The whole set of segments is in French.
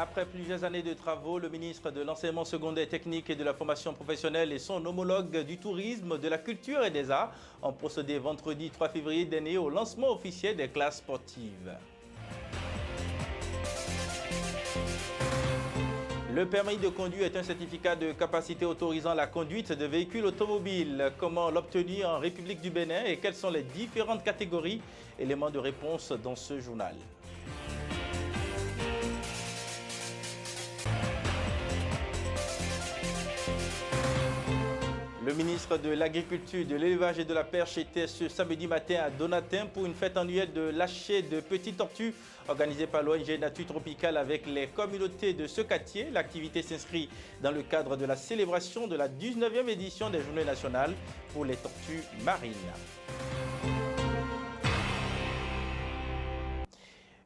Après plusieurs années de travaux, le ministre de l'Enseignement secondaire technique et de la formation professionnelle et son homologue du tourisme, de la culture et des arts ont procédé vendredi 3 février dernier au lancement officiel des classes sportives. Le permis de conduire est un certificat de capacité autorisant la conduite de véhicules automobiles. Comment l'obtenir en République du Bénin et quelles sont les différentes catégories? Éléments de réponse dans ce journal. Le ministre de l'Agriculture, de l'Élevage et de la Pêche était ce samedi matin à Donatin pour une fête annuelle de lâcher de petites tortues organisée par l'ONG Nature Tropicale avec les communautés de ce quartier. L'activité s'inscrit dans le cadre de la célébration de la 19e édition des Journées nationales pour les tortues marines.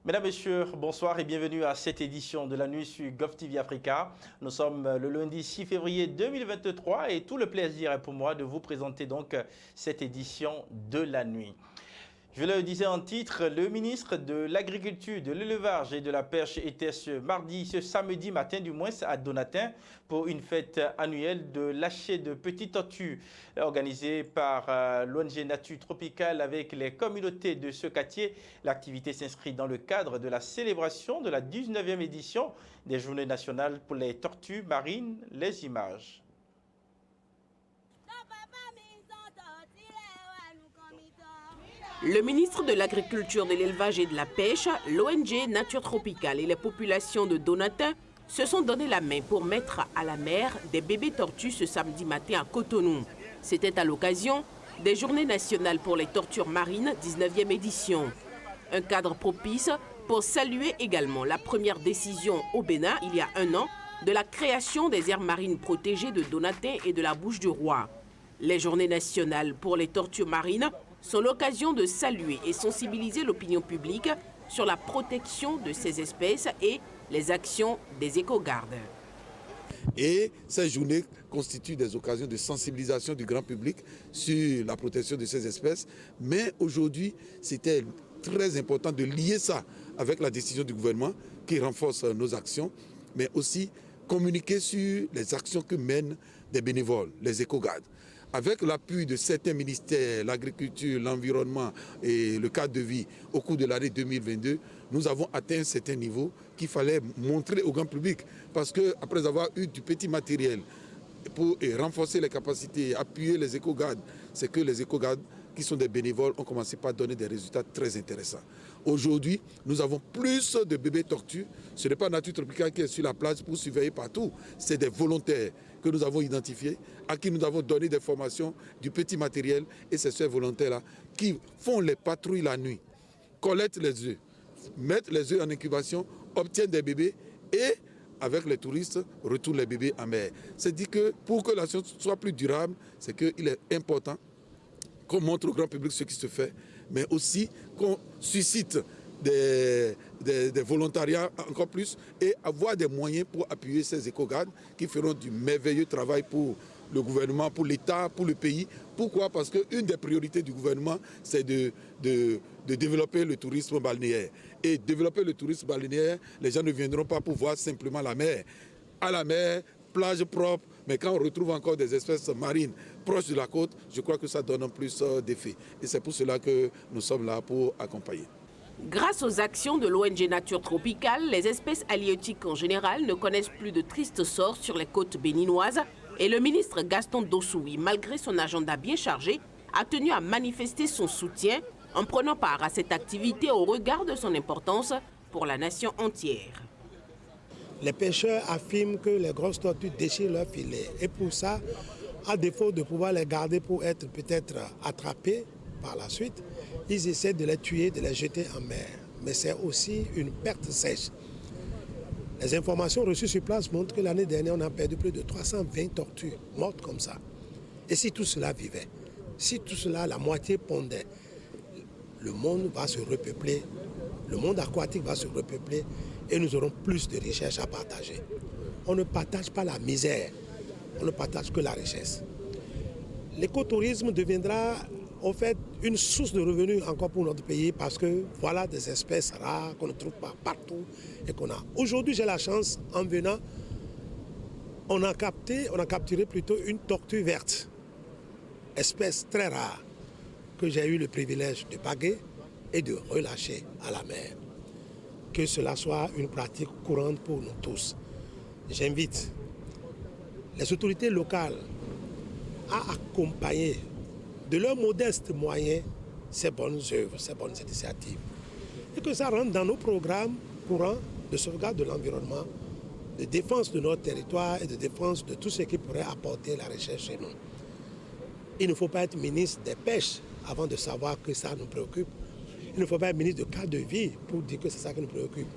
Mesdames, Messieurs, bonsoir et bienvenue à cette édition de la nuit sur GovTV Africa. Nous sommes le lundi 6 février 2023 et tout le plaisir est pour moi de vous présenter donc cette édition de la nuit. Je le disais en titre, le ministre de l'Agriculture, de l'Élevage et de la Pêche était ce samedi matin du moins à Donatin pour une fête annuelle de lâcher de petites tortues organisée par l'ONG Nature Tropicale avec les communautés de ce quartier. L'activité s'inscrit dans le cadre de la célébration de la 19e édition des Journées nationales pour les tortues marines. Les images. Le ministre de l'Agriculture, de l'Élevage et de la Pêche, l'ONG Nature Tropicale et les populations de Donatin se sont donné la main pour mettre à la mer des bébés tortues ce samedi matin à Cotonou. C'était à l'occasion des Journées nationales pour les tortues marines, 19e édition. Un cadre propice pour saluer également la première décision au Bénin, il y a un an, de la création des aires marines protégées de Donatin et de la Bouche du Roi. Les Journées nationales pour les tortues marines sont l'occasion de saluer et sensibiliser l'opinion publique sur la protection de ces espèces et les actions des éco-gardes. Et ces journées constituent des occasions de sensibilisation du grand public sur la protection de ces espèces. Mais aujourd'hui, c'était très important de lier ça avec la décision du gouvernement qui renforce nos actions, mais aussi communiquer sur les actions que mènent des bénévoles, les éco-gardes. Avec l'appui de certains ministères, l'agriculture, l'environnement et le cadre de vie au cours de l'année 2022, nous avons atteint un certain niveau qu'il fallait montrer au grand public. Parce qu'après avoir eu du petit matériel pour renforcer les capacités, appuyer les éco-gardes, c'est que les éco-gardes qui sont des bénévoles ont commencé par donner des résultats très intéressants. Aujourd'hui, nous avons plus de bébés tortues. Ce n'est pas Nature Tropicale qui est sur la place pour surveiller partout. C'est des volontaires que nous avons identifiés, à qui nous avons donné des formations, du petit matériel. Et c'est ces volontaires-là qui font les patrouilles la nuit, collectent les œufs, mettent les œufs en incubation, obtiennent des bébés et, avec les touristes, retournent les bébés en mer. C'est-à-dire que pour que la chose soit plus durable, c'est qu'il est important qu'on montre au grand public ce qui se fait, mais aussi qu'on suscite des volontariats encore plus et avoir des moyens pour appuyer ces éco-gardes qui feront du merveilleux travail pour le gouvernement, pour l'État, pour le pays. Pourquoi? Parce qu'une des priorités du gouvernement, c'est de développer le tourisme balnéaire. Et développer le tourisme balnéaire, les gens ne viendront pas pour voir simplement la mer. À la mer, plage propre, mais quand on retrouve encore des espèces marines proches de la côte, je crois que ça donne un plus d'effet. Et c'est pour cela que nous sommes là pour accompagner. Grâce aux actions de l'ONG Nature Tropicale, les espèces halieutiques en général ne connaissent plus de tristes sorts sur les côtes béninoises. Et le ministre Gaston Dossoui, malgré son agenda bien chargé, a tenu à manifester son soutien en prenant part à cette activité au regard de son importance pour la nation entière. Les pêcheurs affirment que les grosses tortues déchirent leurs filets. Et pour ça, à défaut de pouvoir les garder pour être peut-être attrapés par la suite, ils essaient de les tuer, de les jeter en mer. Mais c'est aussi une perte sèche. Les informations reçues sur place montrent que l'année dernière, on a perdu plus de 320 tortues mortes comme ça. Et si tout cela vivait, si tout cela, la moitié pondait, le monde va se repeupler, le monde aquatique va se repeupler et nous aurons plus de richesses à partager. On ne partage pas la misère, on ne partage que la richesse. L'écotourisme deviendra au fait, une source de revenus encore pour notre pays parce que voilà des espèces rares qu'on ne trouve pas partout et qu'on a. Aujourd'hui, j'ai la chance, en venant, on a capturé plutôt une tortue verte, espèce très rare, que j'ai eu le privilège de baguer et de relâcher à la mer. Que cela soit une pratique courante pour nous tous. J'invite les autorités locales à accompagner de leurs modestes moyens ces bonnes œuvres, ces bonnes initiatives. Et que ça rentre dans nos programmes courants de sauvegarde de l'environnement, de défense de notre territoire et de défense de tout ce qui pourrait apporter la recherche chez nous. Il ne faut pas être ministre des pêches avant de savoir que ça nous préoccupe. Il ne faut pas être ministre de cadre de vie pour dire que c'est ça qui nous préoccupe.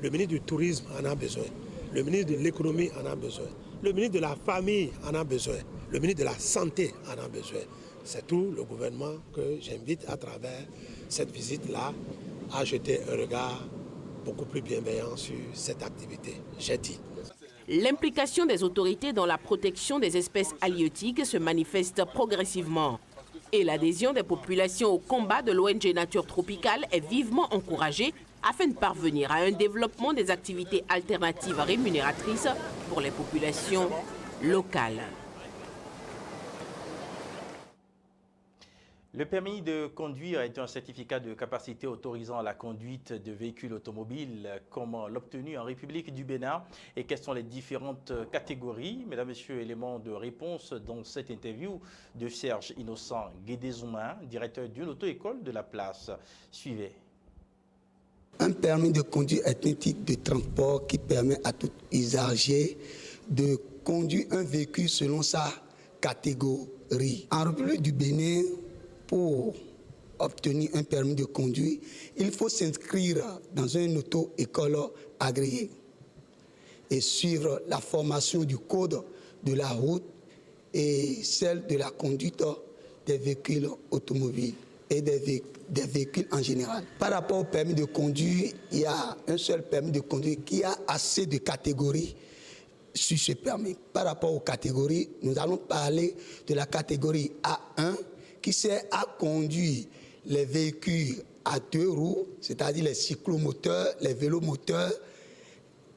Le ministre du tourisme en a besoin. Le ministre de l'économie en a besoin. Le ministre de la famille en a besoin. Le ministre de la santé en a besoin. C'est tout le gouvernement que j'invite à travers cette visite-là à jeter un regard beaucoup plus bienveillant sur cette activité. J'ai dit. L'implication des autorités dans la protection des espèces halieutiques se manifeste progressivement. Et l'adhésion des populations au combat de l'ONG Nature Tropicale est vivement encouragée afin de parvenir à un développement des activités alternatives rémunératrices pour les populations locales. Le permis de conduire est un certificat de capacité autorisant la conduite de véhicules automobiles. Comment l'obtenir en République du Bénin et quelles sont les différentes catégories? Mesdames, Messieurs, éléments de réponse dans cette interview de Serge Innocent Guédézoumain, directeur d'une auto-école de la place. Suivez. Un permis de conduire est un type de transport qui permet à tout usager de conduire un véhicule selon sa catégorie. En République du Bénin, pour obtenir un permis de conduire, il faut s'inscrire dans une auto-école agréée et suivre la formation du code de la route et celle de la conduite des véhicules automobiles et des véhicules en général. Par rapport au permis de conduire, il y a un seul permis de conduire qui a assez de catégories sur ce permis. Par rapport aux catégories, nous allons parler de la catégorie A1 qui sert à conduire les véhicules à 2 roues, c'est-à-dire les cyclomoteurs, les vélomoteurs,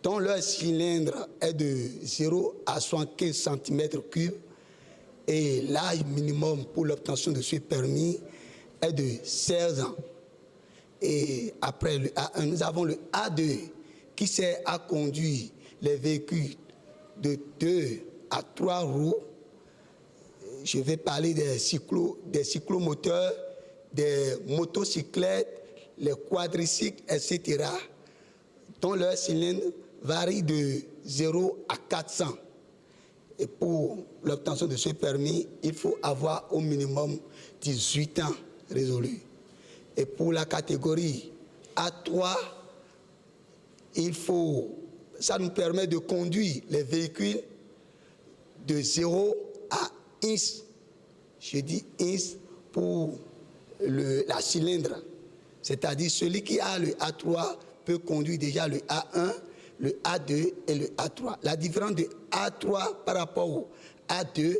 dont leur cylindre est de 0 à 75 cm3 et l'âge minimum pour l'obtention de ce permis est de 16 ans. Et après le A1, nous avons le A2 qui sert à conduire les véhicules de 2 à 3 roues. Je vais parler des cyclomoteurs, des motocyclettes, les quadricycles, etc., dont leur cylindre varie de 0 à 400. Et pour l'obtention de ce permis, il faut avoir au minimum 18 ans résolus. Et pour la catégorie A3, ça nous permet de conduire les véhicules de 0 à 1. Je dis 1 pour la cylindre. C'est-à-dire celui qui a le A3 peut conduire déjà le A1, le A2 et le A3. La différence de A3 par rapport au A2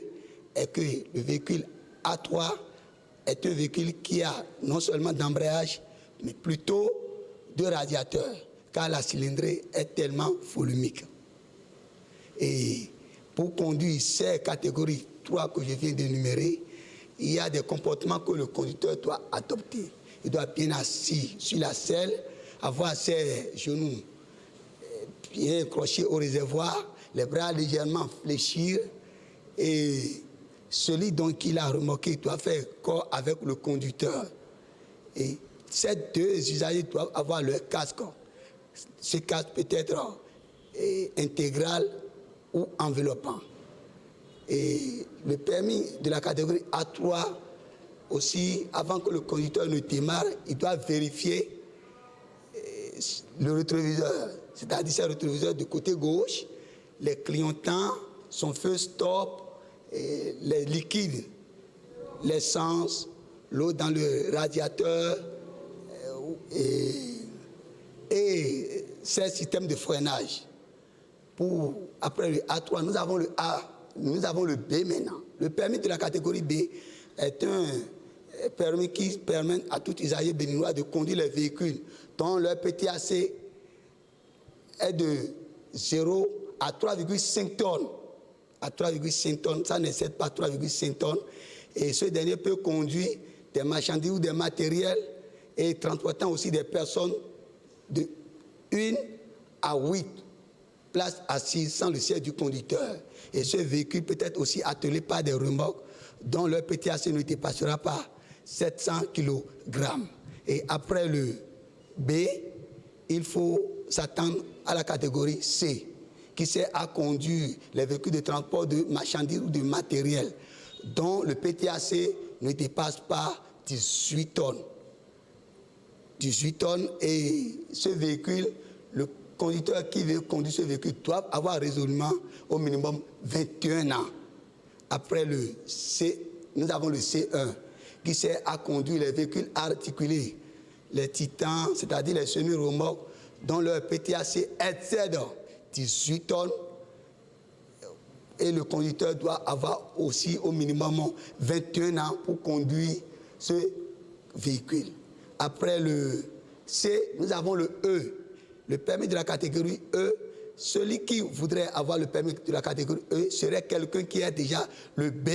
est que le véhicule A3 est un véhicule qui a non seulement d'embrayage, mais plutôt de radiateur, car la cylindrée est tellement volumique. Et pour conduire ces catégories 3 que je viens d'énumérer, il y a des comportements que le conducteur doit adopter. Il doit bien assis sur la selle, avoir ses genoux bien accrochés au réservoir, les bras légèrement fléchir, et celui dont il a remorqué doit faire corps avec le conducteur. Et ces 2 usagers doivent avoir leur casque. Ce casque peut être intégral ou enveloppant. Et le permis de la catégorie A3 aussi, avant que le conducteur ne démarre, il doit vérifier le rétroviseur, c'est-à-dire ce rétroviseur de côté gauche, les clignotants, son feu stop, les liquides, l'essence, l'eau dans le radiateur et ces systèmes de freinage. Après le A3, nous avons le B maintenant. Le permis de la catégorie B est un permis qui permettent à tout usager béninois de conduire les véhicules dont leur PTAC est de 0 à 3,5 tonnes. À 3,5 tonnes, ça n'excède pas 3,5 tonnes. Et ce dernier peut conduire des marchandises ou des matériels et transportant aussi des personnes de 1 à 8 places assises sans le siège du conducteur. Et ce véhicule peut être aussi attelé par des remorques dont leur PTAC ne dépassera pas 700 kg. Et après le B, il faut s'attendre à la catégorie C, qui sert à conduire les véhicules de transport de marchandises ou de matériel, dont le PTAC ne dépasse pas 18 tonnes. 18 tonnes, et ce véhicule, le conducteur qui veut conduire ce véhicule doit avoir résolument au minimum 21 ans. Après le C, nous avons le C1, qui sert à conduire les véhicules articulés, les titans, c'est-à-dire les semi-remorques, dont leur PTAC excède 18 tonnes. Et le conducteur doit avoir aussi au minimum 21 ans pour conduire ce véhicule. Après le C, nous avons le E, le permis de la catégorie E. Celui qui voudrait avoir le permis de la catégorie E serait quelqu'un qui a déjà le B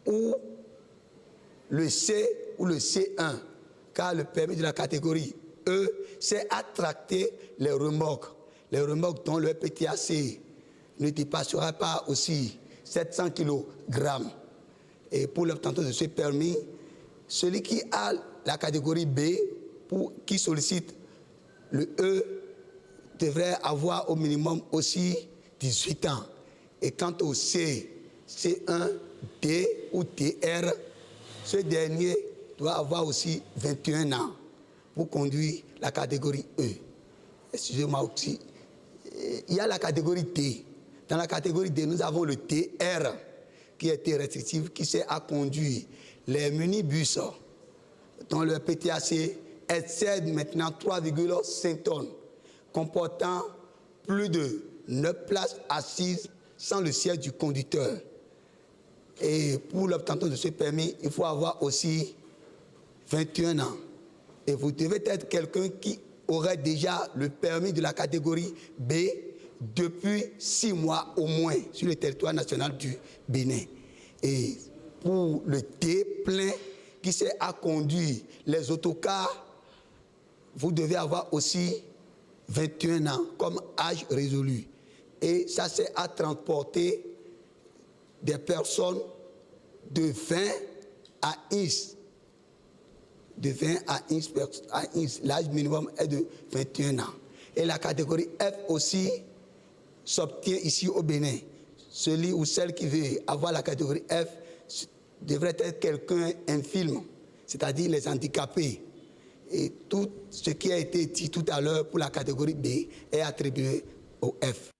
ou le C ou le C1, car le permis de la catégorie E, c'est à tracter les remorques dont le PTAC ne dépassera pas aussi 700 kg. Et pour l'obtention de ce permis, celui qui a la catégorie B, qui sollicite le E, devrait avoir au minimum aussi 18 ans. Et quant au C, C1, D ou TR, ce dernier doit avoir aussi 21 ans pour conduire la catégorie E. Excusez-moi aussi. Il y a la catégorie D. Dans la catégorie D, nous avons le TR, qui est T restrictif, qui sert à conduire les minibus dont le PTAC excède maintenant 3,5 tonnes, comportant plus de 9 places assises sans le siège du conducteur. Et pour l'obtention de ce permis, il faut avoir aussi 21 ans. Et vous devez être quelqu'un qui aurait déjà le permis de la catégorie B depuis 6 mois au moins sur le territoire national du Bénin. Et pour le D plein, qui sert à conduire les autocars, vous devez avoir aussi 21 ans comme âge résolu. Et ça sert à transporter des personnes de 20 à 10. De 20 à 10, l'âge minimum est de 21 ans. Et la catégorie F aussi s'obtient ici au Bénin. Celui ou celle qui veut avoir la catégorie F devrait être quelqu'un infirme, c'est-à-dire les handicapés. Et tout ce qui a été dit tout à l'heure pour la catégorie B est attribué au F.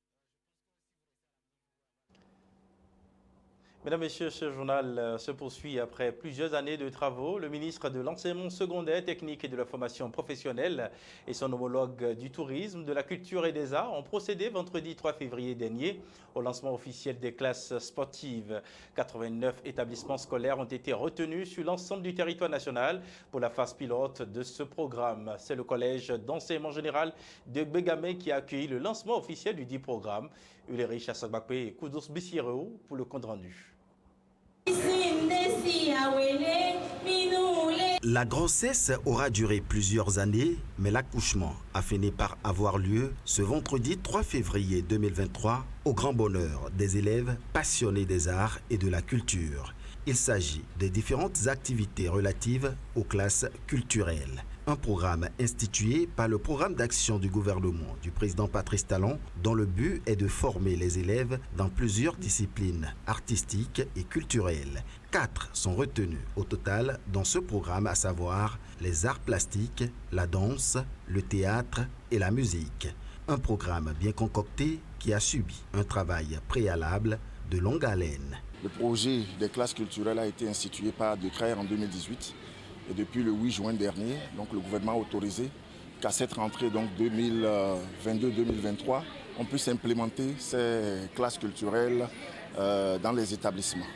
Mesdames, Messieurs, ce journal se poursuit après plusieurs années de travaux. Le ministre de l'Enseignement secondaire, technique et de la formation professionnelle et son homologue du tourisme, de la culture et des arts ont procédé vendredi 3 février dernier au lancement officiel des classes sportives. 89 établissements scolaires ont été retenus sur l'ensemble du territoire national pour la phase pilote de ce programme. C'est le collège d'enseignement général de Bégamé qui a accueilli le lancement officiel du dit programme. Ulrich Assagbakpe et Koudous Bissireo pour le compte rendu. La grossesse aura duré plusieurs années, mais l'accouchement a fini par avoir lieu ce vendredi 3 février 2023 au grand bonheur des élèves passionnés des arts et de la culture. Il s'agit des différentes activités relatives aux classes culturelles. Un programme institué par le programme d'action du gouvernement du président Patrice Talon, dont le but est de former les élèves dans plusieurs disciplines artistiques et culturelles. 4 sont retenus au total dans ce programme, à savoir les arts plastiques, la danse, le théâtre et la musique. Un programme bien concocté qui a subi un travail préalable de longue haleine. Le projet des classes culturelles a été institué par décret en 2018. Et depuis le 8 juin dernier, donc le gouvernement a autorisé qu'à cette rentrée 2022-2023, on puisse implémenter ces classes culturelles dans les établissements.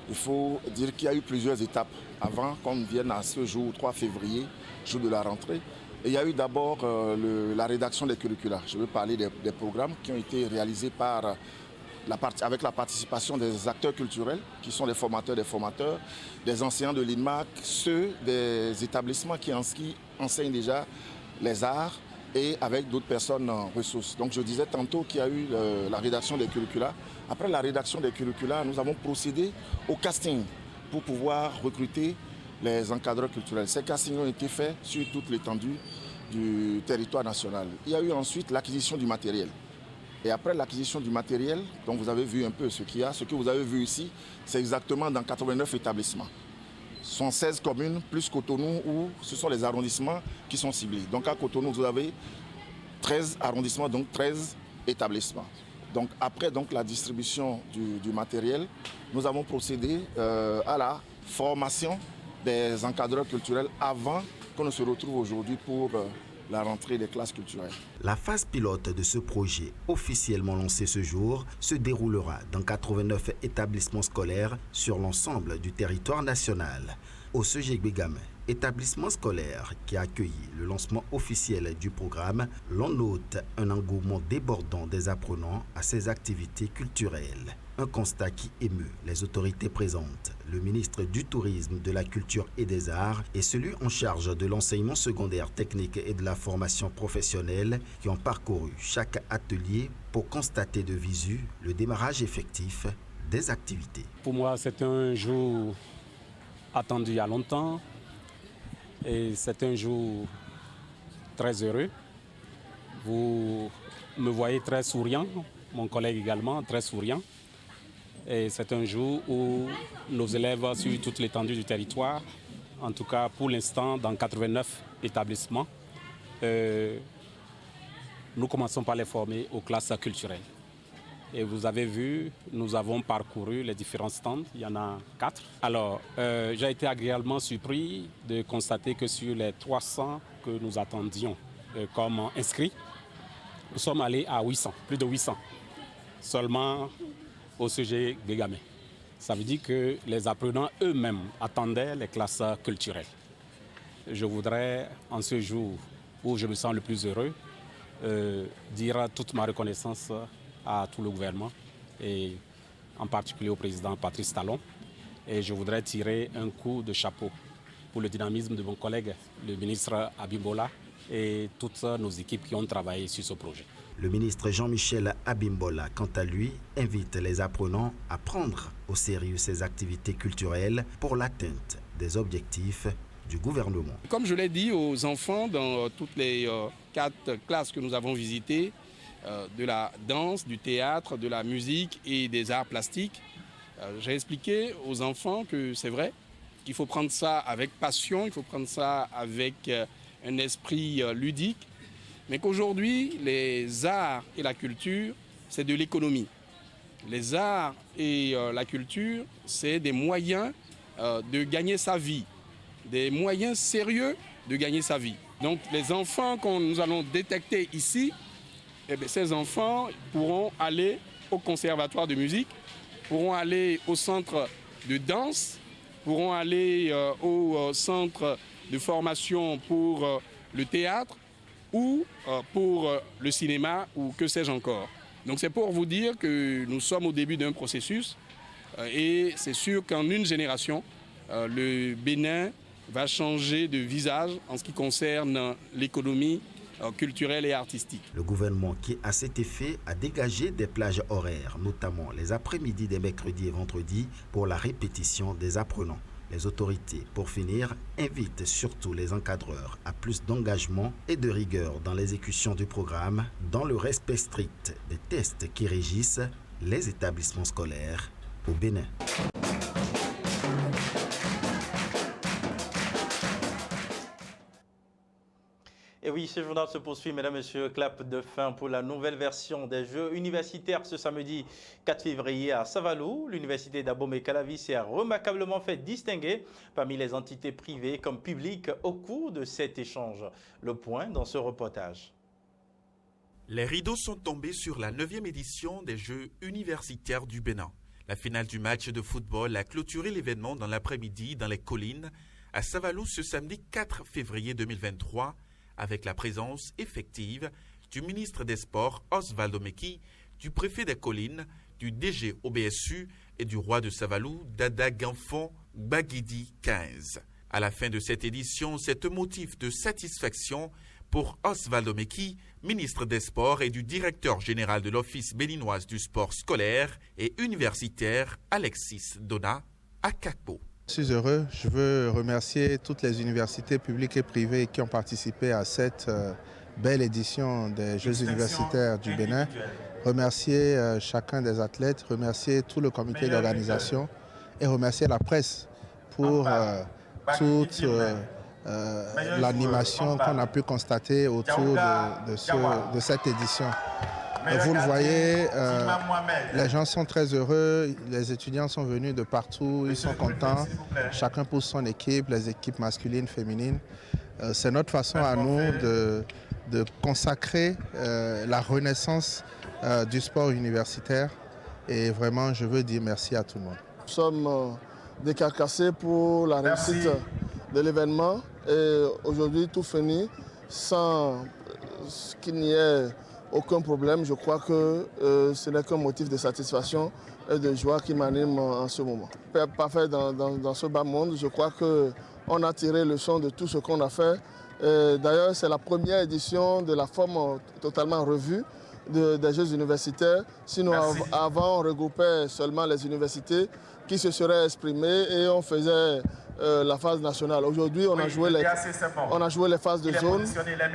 Il faut dire qu'il y a eu plusieurs étapes avant qu'on vienne à ce jour, 3 février, jour de la rentrée. Et il y a eu d'abord la rédaction des curricula. Je veux parler des programmes qui ont été réalisés avec la participation des acteurs culturels, qui sont des formateurs, des enseignants de l'INMAC, ceux des établissements qui enseignent déjà les arts et avec d'autres personnes ressources. Donc je disais tantôt qu'il y a eu la rédaction des curricula. Après la rédaction des curricula, nous avons procédé au casting pour pouvoir recruter les encadreurs culturels. Ces castings ont été faits sur toute l'étendue du territoire national. Il y a eu ensuite l'acquisition du matériel. Et après l'acquisition du matériel, donc vous avez vu un peu ce qu'il y a. Ce que vous avez vu ici, c'est exactement dans 89 établissements. Ce sont 16 communes plus Cotonou où ce sont les arrondissements qui sont ciblés. Donc à Cotonou, vous avez 13 arrondissements, donc 13 établissements. Donc après la distribution du matériel, nous avons procédé à la formation des encadreurs culturels avant qu'on ne se retrouve aujourd'hui pour la rentrée des classes culturelles. La phase pilote de ce projet, officiellement lancé ce jour, se déroulera dans 89 établissements scolaires sur l'ensemble du territoire national. Au Sejek-Begame, établissement scolaire qui a accueilli le lancement officiel du programme, l'on note un engouement débordant des apprenants à ces activités culturelles. Un constat qui émeut les autorités présentes, le ministre du Tourisme, de la Culture et des Arts et celui en charge de l'enseignement secondaire technique et de la formation professionnelle qui ont parcouru chaque atelier pour constater de visu le démarrage effectif des activités. Pour moi, c'est un jour attendu il y a longtemps et c'est un jour très heureux. Vous me voyez très souriant, mon collègue également très souriant. Et c'est un jour où nos élèves sur toute l'étendue du territoire, en tout cas pour l'instant dans 89 établissements, nous commençons par les former aux classes culturelles. Et vous avez vu, nous avons parcouru les différents stands, il y en a 4. Alors, j'ai été agréablement surpris de constater que sur les 300 que nous attendions comme inscrits, nous sommes allés à 800, plus de 800, seulement au Sejek-Begame. Ça veut dire que les apprenants eux-mêmes attendaient les classes culturelles. Je voudrais, en ce jour où je me sens le plus heureux, dire toute ma reconnaissance à tout le gouvernement et en particulier au président Patrice Talon. Et je voudrais tirer un coup de chapeau pour le dynamisme de mon collègue, le ministre Abimbola, et toutes nos équipes qui ont travaillé sur ce projet. Le ministre Jean-Michel Abimbola, quant à lui, invite les apprenants à prendre au sérieux ces activités culturelles pour l'atteinte des objectifs du gouvernement. Comme je l'ai dit aux enfants dans toutes les 4 classes que nous avons visitées, de la danse, du théâtre, de la musique et des arts plastiques, j'ai expliqué aux enfants que c'est vrai qu'il faut prendre ça avec passion, il faut prendre ça avec un esprit ludique, mais qu'aujourd'hui, les arts et la culture, c'est de l'économie. Les arts et la culture, c'est des moyens de gagner sa vie, des moyens sérieux de gagner sa vie. Donc les enfants que nous allons détecter ici, eh bien, ces enfants pourront aller au conservatoire de musique, pourront aller au centre de danse, pourront aller au centre de formation pour le théâtre ou pour le cinéma ou que sais-je encore. Donc c'est pour vous dire que nous sommes au début d'un processus et c'est sûr qu'en une génération, le Bénin va changer de visage en ce qui concerne l'économie culturelle et artistique. Le gouvernement qui, à cet effet, a dégagé des plages horaires, notamment les après-midi des mercredis et vendredis, pour la répétition des apprenants. Les autorités, pour finir, invitent surtout les encadreurs à plus d'engagement et de rigueur dans l'exécution du programme, dans le respect strict des tests qui régissent les établissements scolaires au Bénin. Et oui, ce journal se poursuit, mesdames et messieurs. Clap de fin pour la nouvelle version des Jeux universitaires ce samedi 4 février à Savalou. L'université d'Abomey-Calavi s'est remarquablement fait distinguer parmi les entités privées comme publiques au cours de cet échange. Le point dans ce reportage. Les rideaux sont tombés sur la 9e édition des Jeux universitaires du Bénin. La finale du match de football a clôturé l'événement dans l'après-midi dans les collines à Savalou ce samedi 4 février 2023 avec la présence effective du ministre des Sports Osvaldo Meki, du préfet des collines, du DG OBSU et du roi de Savalou, Dada Ganfon Baguidi 15. À la fin de cette édition, c'est un motif de satisfaction pour Osvaldo Meki, ministre des Sports, et du directeur général de l'Office béninoise du sport scolaire et universitaire, Alexis Dona, à Kakpo. Je suis heureux. Je veux remercier toutes les universités publiques et privées qui ont participé à cette belle édition des Jeux universitaires du Bénin. Remercier chacun des athlètes, remercier tout le comité d'organisation et remercier la presse pour toute l'animation qu'on a pu constater autour de cette édition. Et vous le voyez, les gens sont très heureux, les étudiants sont venus de partout, ils sont contents, chacun pousse son équipe, les équipes masculines, féminines. C'est notre façon à nous de consacrer la renaissance du sport universitaire et vraiment je veux dire merci à tout le monde. Nous sommes décarcassés pour la réussite de l'événement et aujourd'hui tout fini sans qu'il n'y ait aucun problème. Je crois que ce n'est qu'un motif de satisfaction et de joie qui m'anime en ce moment. Parfait dans ce bas monde, je crois qu'on a tiré le leçon de tout ce qu'on a fait. D'ailleurs, c'est la première édition de la forme totalement revue des Jeux universitaires. Sinon, avant, on regroupait seulement les universités qui se seraient exprimées et on faisait la phase nationale. Aujourd'hui, on a joué les phases de zone.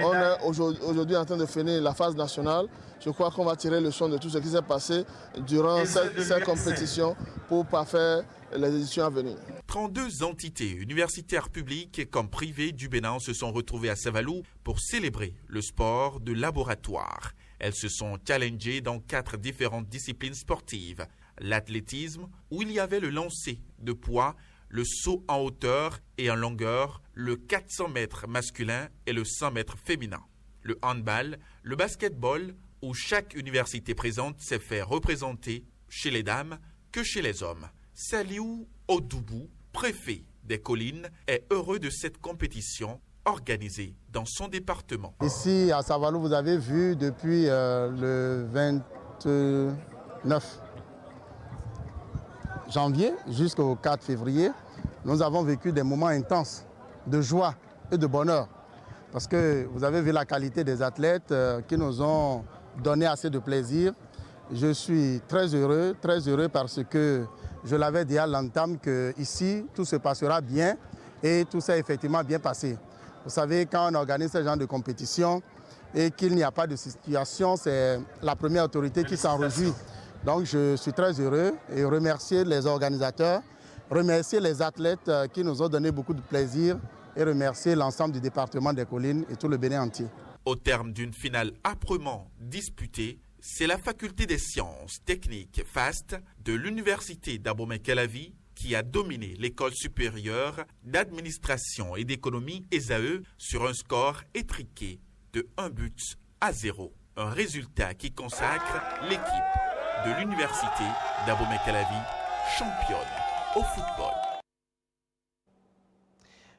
On est aujourd'hui en train de finir la phase nationale. Je crois qu'on va tirer le leçon de tout ce qui s'est passé durant cette compétition pour parfaire les éditions à venir. 32 entités universitaires publiques comme privées du Bénin se sont retrouvées à Savalou pour célébrer le sport de laboratoire. Elles se sont challengées dans 4 différentes disciplines sportives. L'athlétisme, où il y avait le lancer de poids, le saut en hauteur et en longueur, le 400 mètres masculin et le 100 mètres féminin. Le handball, le basketball, où chaque université présente s'est fait représenter chez les dames que chez les hommes. Saliou Odoubou, préfet des collines, est heureux de cette compétition organisée dans son département. Ici à Savalou, vous avez vu depuis le 29 janvier jusqu'au 4 février, nous avons vécu des moments intenses de joie et de bonheur. Parce que vous avez vu la qualité des athlètes qui nous ont donné assez de plaisir. Je suis très heureux parce que je l'avais dit à l'entame qu'ici, tout se passera bien et tout s'est effectivement bien passé. Vous savez, quand on organise ce genre de compétition et qu'il n'y a pas de situation, c'est la première autorité qui s'en réjouit. Donc je suis très heureux et remercier les organisateurs, remercier les athlètes qui nous ont donné beaucoup de plaisir et remercier l'ensemble du département des collines et tout le Bénin entier. Au terme d'une finale âprement disputée, c'est la faculté des sciences techniques FAST de l'université d'Abomey-Calavi qui a dominé l'école supérieure d'administration et d'économie ESAE sur un score étriqué de 1-0. Un résultat qui consacre l'équipe de l'université d'Abomey-Calavi championne au football.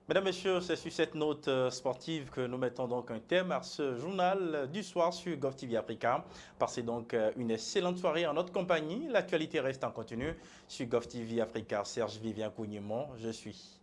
Mesdames, Messieurs, c'est sur cette note sportive que nous mettons donc un terme à ce journal du soir sur GovTV Africa. Passez donc une excellente soirée en notre compagnie. L'actualité reste en continu sur GovTV Africa. Serge Vivien Cougnemont, je suis.